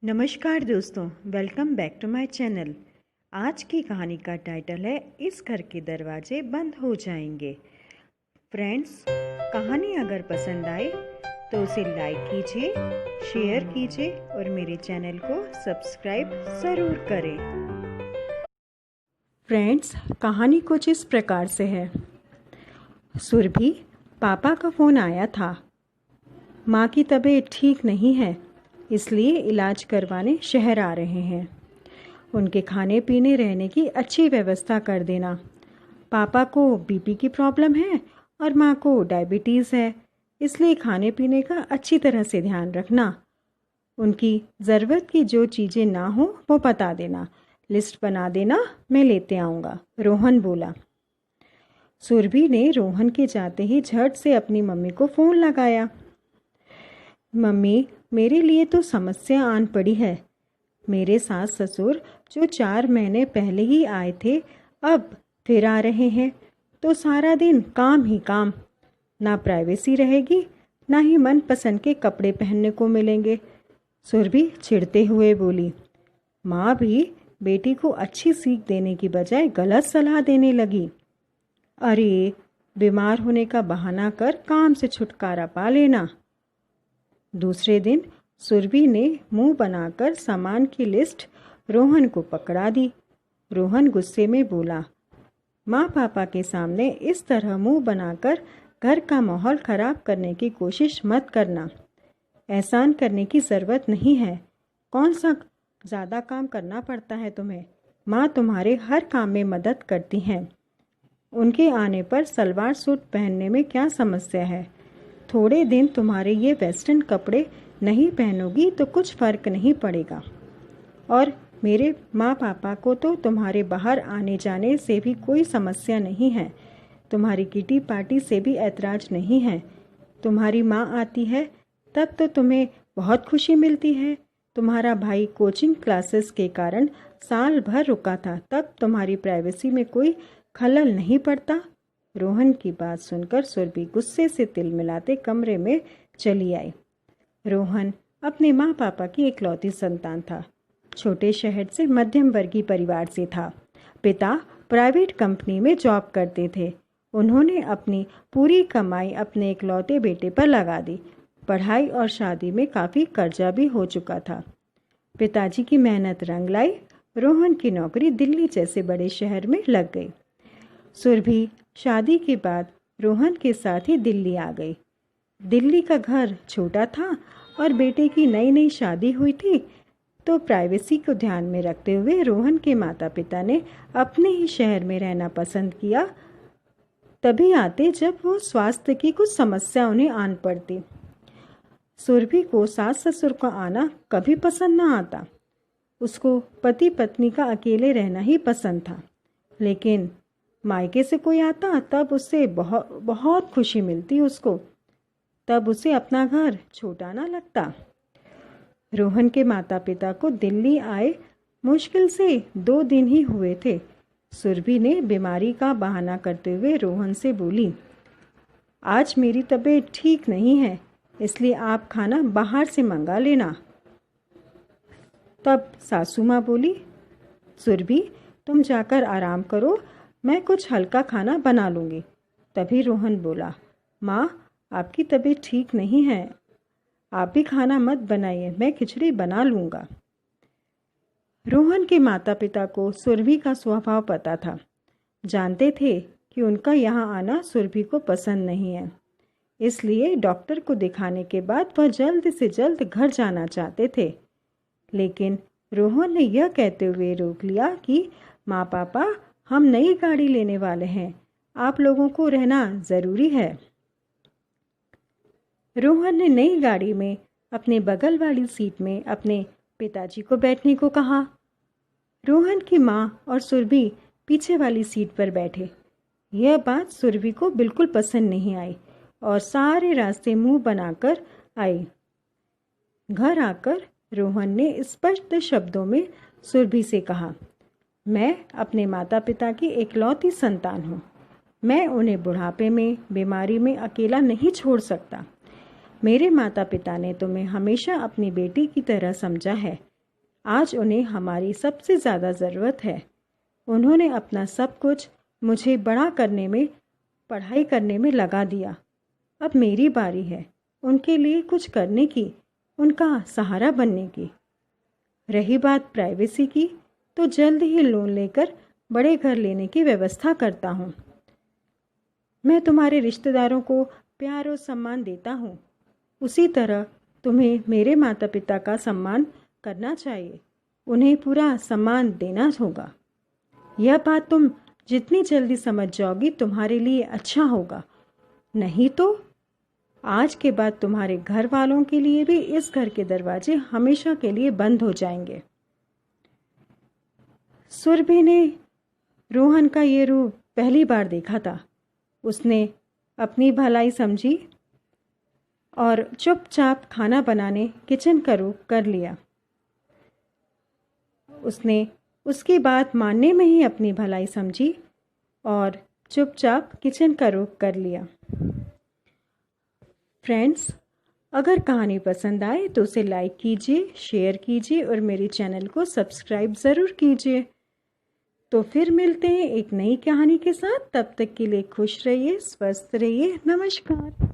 नमस्कार दोस्तों, welcome back to my channel. आज की कहानी का टाइटल है इस घर के दरवाजे बंद हो जाएंगे। फ्रेंड्स, कहानी अगर पसंद आए तो उसे लाइक कीजिए, शेयर कीजिए और मेरे चैनल को सब्सक्राइब ज़रूर करें। फ्रेंड्स, कहानी कुछ इस प्रकार से है। सुरभि, पापा का फ़ोन आया था। माँ की तबीयत ठीक नहीं है, इसलिए इलाज करवाने शहर आ रहे हैं। उनके खाने पीने रहने की अच्छी व्यवस्था कर देना। पापा को बीपी की प्रॉब्लम है और माँ को डायबिटीज़ है, इसलिए खाने पीने का अच्छी तरह से ध्यान रखना। उनकी ज़रूरत की जो चीज़ें ना हो वो बता देना, लिस्ट बना देना, मैं लेते आऊँगा, रोहन बोला। सुरभि ने रोहन के जाते ही झट से अपनी मम्मी को फ़ोन लगाया। मम्मी, मेरे लिए तो समस्या आन पड़ी है। मेरे सास ससुर जो 4 महीने पहले ही आए थे, अब फिर आ रहे हैं, तो सारा दिन काम ही काम। ना प्राइवेसी रहेगी, ना ही मनपसंद के कपड़े पहनने को मिलेंगे। सुरभि चिढ़ते हुए बोली। माँ भी बेटी को अच्छी सीख देने की बजाय गलत सलाह देने लगी। अरे, बीमार होने का बहाना कर काम से छुटकारा पा लेना। दूसरे दिन सुरभि ने मुंह बनाकर सामान की लिस्ट रोहन को पकड़ा दी। रोहन गुस्से में बोला, माँ पापा के सामने इस तरह मुंह बनाकर घर का माहौल खराब करने की कोशिश मत करना। एहसान करने की ज़रूरत नहीं है। कौन सा ज़्यादा काम करना पड़ता है तुम्हें? माँ तुम्हारे हर काम में मदद करती हैं। उनके आने पर सलवार सूट पहनने में क्या समस्या है? थोड़े दिन तुम्हारे ये वेस्टर्न कपड़े नहीं पहनोगी तो कुछ फ़र्क नहीं पड़ेगा। और मेरे माँ पापा को तो तुम्हारे बाहर आने जाने से भी कोई समस्या नहीं है। तुम्हारी किटी पार्टी से भी ऐतराज़ नहीं है। तुम्हारी माँ आती है तब तो तुम्हें बहुत खुशी मिलती है। तुम्हारा भाई कोचिंग क्लासेस के कारण साल भर रुका था, तब तुम्हारी प्राइवेसी में कोई खलल नहीं पड़ता। रोहन की बात सुनकर सुरभि गुस्से से तिलमिलाते कमरे में चली आई। रोहन अपने माँ पापा की इकलौती संतान था। छोटे शहर से मध्यम वर्गीय परिवार से था। पिता प्राइवेट कंपनी में जॉब करते थे। उन्होंने अपनी पूरी कमाई अपने इकलौते बेटे पर लगा दी। पढ़ाई और शादी में काफ़ी कर्जा भी हो चुका था। पिताजी की मेहनत रंग लाई। रोहन की नौकरी दिल्ली जैसे बड़े शहर में लग गई। सुरभि शादी के बाद रोहन के साथ ही दिल्ली आ गई। दिल्ली का घर छोटा था और बेटे की नई नई शादी हुई थी, तो प्राइवेसी को ध्यान में रखते हुए रोहन के माता पिता ने अपने ही शहर में रहना पसंद किया। तभी आते जब वो स्वास्थ्य की कुछ समस्या उन्हें आन पड़ती। सुरभि को सास ससुर का आना कभी पसंद न आता। उसको पति पत्नी का अकेले रहना ही पसंद था। लेकिन मायके से कोई आता तब उससे बहुत खुशी मिलती उसको। तब उसे अपना घर छोटा ना लगता। रोहन के माता पिता को दिल्ली आए मुश्किल से 2 दिन ही हुए थे। सुरभि ने बीमारी का बहाना करते हुए रोहन से बोली, आज मेरी तबीयत ठीक नहीं है, इसलिए आप खाना बाहर से मंगा लेना। तब सासू माँ बोली, सुरभि तुम जाकर आराम करो, मैं कुछ हल्का खाना बना लूँगी। तभी रोहन बोला, माँ आपकी तबीयत ठीक नहीं है, आप भी खाना मत बनाइए, मैं खिचड़ी बना लूँगा। रोहन के माता पिता को सुरभि का स्वभाव पता था। जानते थे कि उनका यहाँ आना सुरभि को पसंद नहीं है, इसलिए डॉक्टर को दिखाने के बाद वह जल्द से जल्द घर जाना चाहते थे। लेकिन रोहन ने यह कहते हुए रोक लिया कि माँ पापा, हम नई गाड़ी लेने वाले हैं, आप लोगों को रहना ज़रूरी है। रोहन ने नई गाड़ी में अपने बगल वाली सीट में अपने पिताजी को बैठने को कहा। रोहन की माँ और सुरभि पीछे वाली सीट पर बैठे। यह बात सुरभि को बिल्कुल पसंद नहीं आई और सारे रास्ते मुंह बनाकर आई। घर आकर रोहन ने स्पष्ट शब्दों में सुरभि से कहा, मैं अपने माता पिता की इकलौती संतान हूँ। मैं उन्हें बुढ़ापे में, बीमारी में अकेला नहीं छोड़ सकता। मेरे माता पिता ने तुम्हें हमेशा अपनी बेटी की तरह समझा है, आज उन्हें हमारी सबसे ज़्यादा ज़रूरत है। उन्होंने अपना सब कुछ मुझे बड़ा करने में, पढ़ाई करने में लगा दिया। अब मेरी बारी है उनके लिए कुछ करने की, उनका सहारा बनने की। रही बात प्राइवेसी की, तो जल्द ही लोन लेकर बड़े घर लेने की व्यवस्था करता हूँ। मैं तुम्हारे रिश्तेदारों को प्यार और सम्मान देता हूँ, उसी तरह तुम्हें मेरे माता पिता का सम्मान करना चाहिए, उन्हें पूरा सम्मान देना होगा। यह बात तुम जितनी जल्दी समझ जाओगी तुम्हारे लिए अच्छा होगा, नहीं तो आज के बाद तुम्हारे घर वालों के लिए भी इस घर के दरवाजे हमेशा के लिए बंद हो जाएंगे। सुरभि ने रोहन का ये रूप पहली बार देखा था। उसने अपनी भलाई समझी और चुपचाप खाना बनाने किचन का रुख कर लिया। उसने उसकी बात मानने में ही अपनी भलाई समझी और चुपचाप किचन का रुख कर लिया। फ्रेंड्स, अगर कहानी पसंद आए तो उसे लाइक कीजिए, शेयर कीजिए और मेरे चैनल को सब्सक्राइब ज़रूर कीजिए। तो फिर मिलते हैं एक नई कहानी के साथ। तब तक के लिए खुश रहिए, स्वस्थ रहिए। नमस्कार।